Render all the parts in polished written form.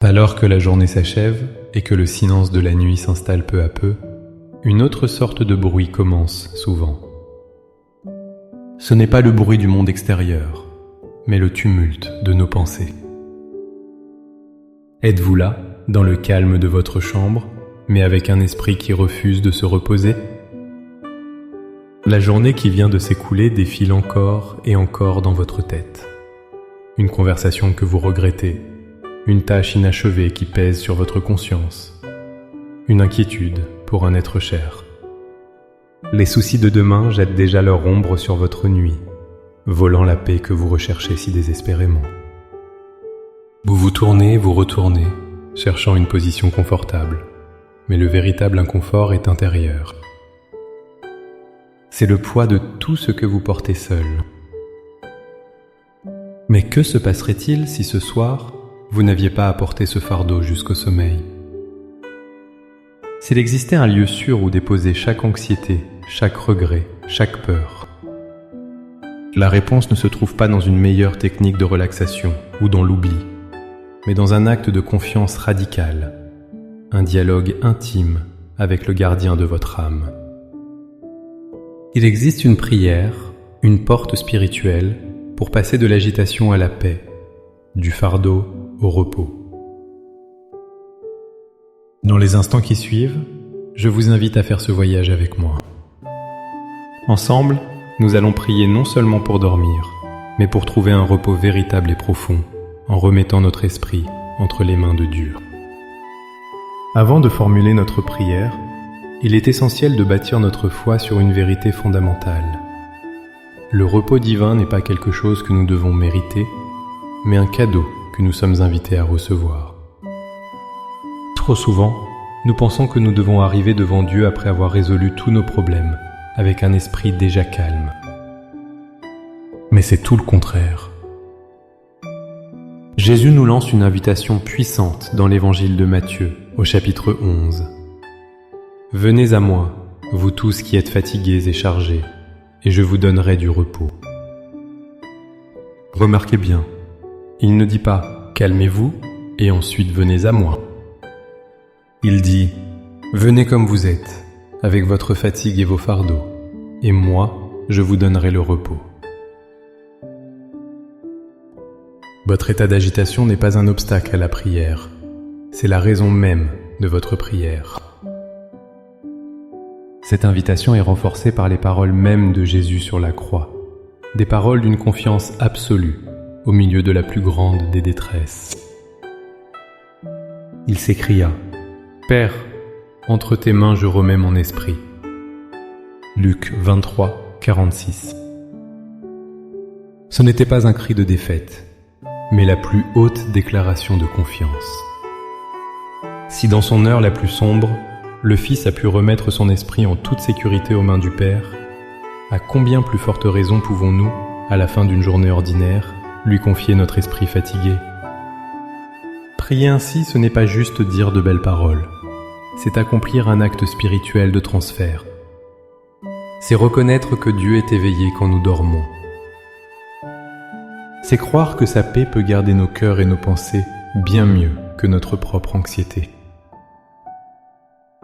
Alors que la journée s'achève et que le silence de la nuit s'installe peu à peu, une autre sorte de bruit commence souvent. Ce n'est pas le bruit du monde extérieur, mais le tumulte de nos pensées. Êtes-vous là, dans le calme de votre chambre, mais avec un esprit qui refuse de se reposer? La journée qui vient de s'écouler défile encore et encore dans votre tête. Une conversation que vous regrettez, une tâche inachevée qui pèse sur votre conscience, une inquiétude pour un être cher. Les soucis de demain jettent déjà leur ombre sur votre nuit, volant la paix que vous recherchez si désespérément. Vous vous tournez, vous retournez, cherchant une position confortable, mais le véritable inconfort est intérieur. C'est le poids de tout ce que vous portez seul. Mais que se passerait-il si ce soir, vous n'aviez pas à porter ce fardeau jusqu'au sommeil? S'il existait un lieu sûr où déposer chaque anxiété, chaque regret, chaque peur, la réponse ne se trouve pas dans une meilleure technique de relaxation ou dans l'oubli, mais dans un acte de confiance radicale, un dialogue intime avec le gardien de votre âme. Il existe une prière, une porte spirituelle pour passer de l'agitation à la paix, du fardeau au repos. Dans les instants qui suivent, je vous invite à faire ce voyage avec moi. Ensemble, nous allons prier non seulement pour dormir, mais pour trouver un repos véritable et profond, en remettant notre esprit entre les mains de Dieu. Avant de formuler notre prière, il est essentiel de bâtir notre foi sur une vérité fondamentale. Le repos divin n'est pas quelque chose que nous devons mériter, mais un cadeau que nous sommes invités à recevoir. Trop souvent, nous pensons que nous devons arriver devant Dieu après avoir résolu tous nos problèmes, avec un esprit déjà calme. Mais c'est tout le contraire. Jésus nous lance une invitation puissante dans l'évangile de Matthieu, au chapitre 11. « Venez à moi, vous tous qui êtes fatigués et chargés, et je vous donnerai du repos. » Remarquez bien, il ne dit pas « calmez-vous et ensuite venez à moi ». Il dit « venez comme vous êtes, avec votre fatigue et vos fardeaux, et moi, je vous donnerai le repos. » Votre état d'agitation n'est pas un obstacle à la prière, c'est la raison même de votre prière. Cette invitation est renforcée par les paroles mêmes de Jésus sur la croix, des paroles d'une confiance absolue au milieu de la plus grande des détresses. Il s'écria « Père, entre tes mains je remets mon esprit. » Luc 23, 46. Ce n'était pas un cri de défaite, mais la plus haute déclaration de confiance. Si dans son heure la plus sombre, le Fils a pu remettre son esprit en toute sécurité aux mains du Père, à combien plus forte raison pouvons-nous, à la fin d'une journée ordinaire, lui confier notre esprit fatigué? Prier ainsi, ce n'est pas juste dire de belles paroles, c'est accomplir un acte spirituel de transfert. C'est reconnaître que Dieu est éveillé quand nous dormons. C'est croire que sa paix peut garder nos cœurs et nos pensées bien mieux que notre propre anxiété.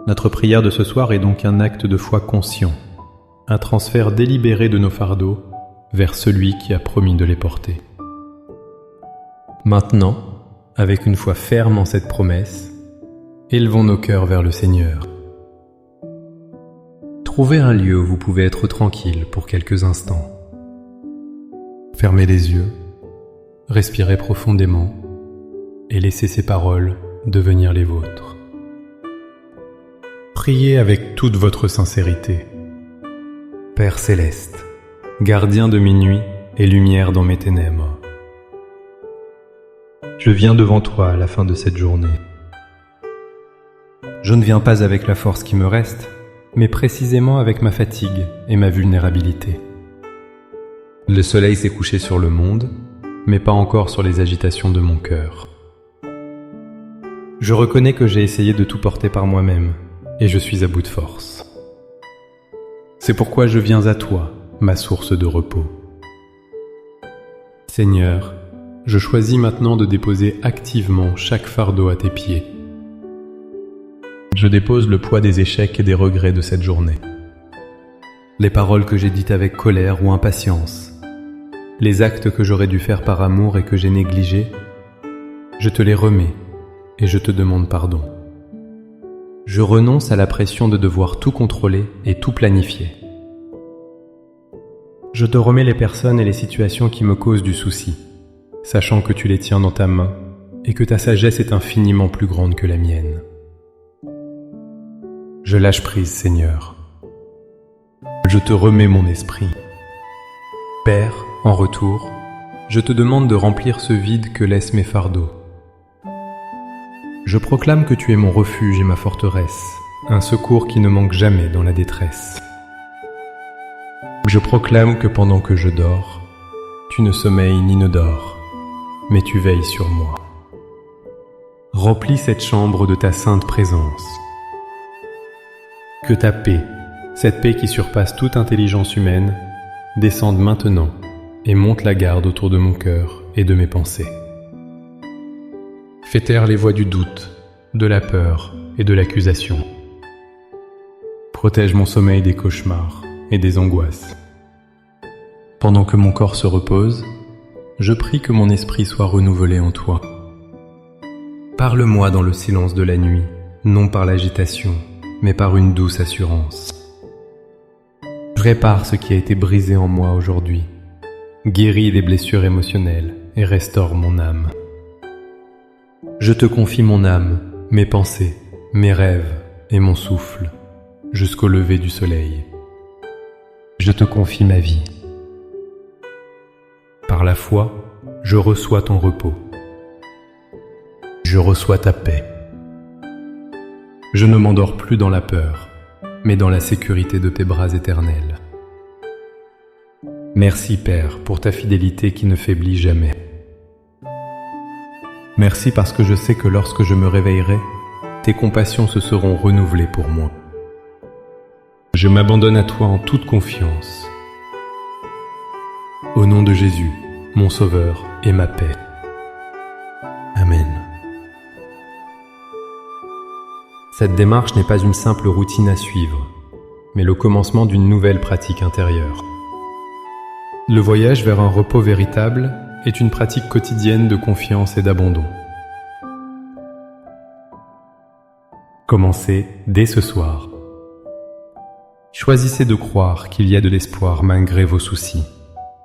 Notre prière de ce soir est donc un acte de foi conscient, un transfert délibéré de nos fardeaux vers celui qui a promis de les porter. Maintenant, avec une foi ferme en cette promesse, élevons nos cœurs vers le Seigneur. Trouvez un lieu où vous pouvez être tranquille pour quelques instants. Fermez les yeux, respirez profondément et laissez ces paroles devenir les vôtres. Priez avec toute votre sincérité. Père céleste, gardien de mes nuits et lumière dans mes ténèbres, je viens devant toi à la fin de cette journée. Je ne viens pas avec la force qui me reste, mais précisément avec ma fatigue et ma vulnérabilité. Le soleil s'est couché sur le monde, mais pas encore sur les agitations de mon cœur. Je reconnais que j'ai essayé de tout porter par moi-même, et je suis à bout de force. C'est pourquoi je viens à toi, ma source de repos. Seigneur, je choisis maintenant de déposer activement chaque fardeau à tes pieds. Je dépose le poids des échecs et des regrets de cette journée. Les paroles que j'ai dites avec colère ou impatience, les actes que j'aurais dû faire par amour et que j'ai négligés, je te les remets et je te demande pardon. Je renonce à la pression de devoir tout contrôler et tout planifier. Je te remets les personnes et les situations qui me causent du souci, sachant que tu les tiens dans ta main et que ta sagesse est infiniment plus grande que la mienne. Je lâche prise, Seigneur. Je te remets mon esprit. Père, en retour, je te demande de remplir ce vide que laissent mes fardeaux. Je proclame que tu es mon refuge et ma forteresse, un secours qui ne manque jamais dans la détresse. Je proclame que pendant que je dors, tu ne sommeilles ni ne dors, mais tu veilles sur moi. Remplis cette chambre de ta sainte présence. Que ta paix, cette paix qui surpasse toute intelligence humaine, descende maintenant et monte la garde autour de mon cœur et de mes pensées. Fais taire les voix du doute, de la peur et de l'accusation. Protège mon sommeil des cauchemars et des angoisses. Pendant que mon corps se repose, je prie que mon esprit soit renouvelé en toi. Parle-moi dans le silence de la nuit, non par l'agitation, mais par une douce assurance. Répare ce qui a été brisé en moi aujourd'hui, guéris des blessures émotionnelles et restaure mon âme. Je te confie mon âme, mes pensées, mes rêves et mon souffle, jusqu'au lever du soleil. Je te confie ma vie. Par la foi, je reçois ton repos. Je reçois ta paix. Je ne m'endors plus dans la peur, mais dans la sécurité de tes bras éternels. Merci Père pour ta fidélité qui ne faiblit jamais. Merci parce que je sais que lorsque je me réveillerai, tes compassions se seront renouvelées pour moi. Je m'abandonne à toi en toute confiance. Au nom de Jésus, mon Sauveur et ma paix. Amen. Cette démarche n'est pas une simple routine à suivre, mais le commencement d'une nouvelle pratique intérieure. Le voyage vers un repos véritable est une pratique quotidienne de confiance et d'abandon. Commencez dès ce soir. Choisissez de croire qu'il y a de l'espoir malgré vos soucis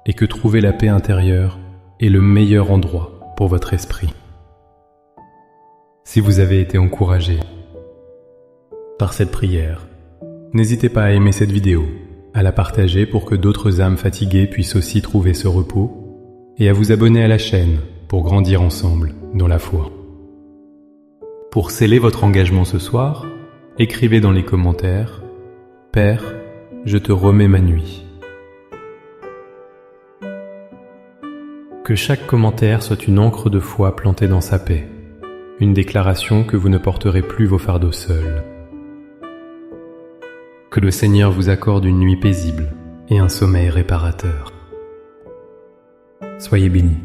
et que trouver la paix intérieure est le meilleur endroit pour votre esprit. Si vous avez été encouragé par cette prière, n'hésitez pas à aimer cette vidéo, à la partager pour que d'autres âmes fatiguées puissent aussi trouver ce repos, et à vous abonner à la chaîne pour grandir ensemble dans la foi. Pour sceller votre engagement ce soir, écrivez dans les commentaires « Père, je te remets ma nuit ». Que chaque commentaire soit une encre de foi plantée dans sa paix, une déclaration que vous ne porterez plus vos fardeaux seuls. Que le Seigneur vous accorde une nuit paisible et un sommeil réparateur. Soyez bénis.